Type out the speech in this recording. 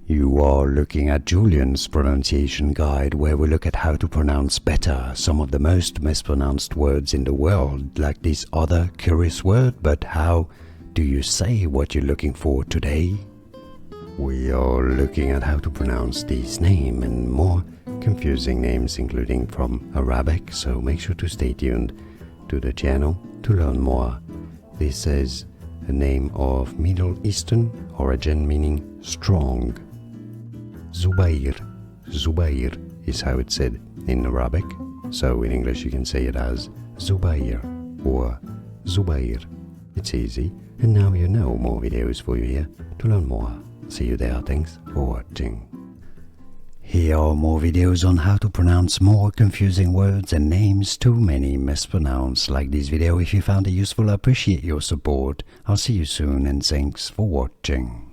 You are looking at Julian's pronunciation guide, where we look at how to pronounce better some of the most mispronounced words in the world, like this other curious word. But how do you say what you're looking for today? We are looking at how to pronounce these names and more confusing names, including from Arabic, so make sure to stay tuned to the channel to learn more. This is a name of Middle Eastern origin meaning strong. Zubair. Zubair is how it's said in Arabic, so in English you can say it as Zubair or Zubair. It's easy, and now you know more videos for you here to learn more. See you there, thanks for watching. Here are more videos on how to pronounce more confusing words and names too many mispronounced. Like this video if you found it useful. I appreciate your support. I'll see you soon and thanks for watching.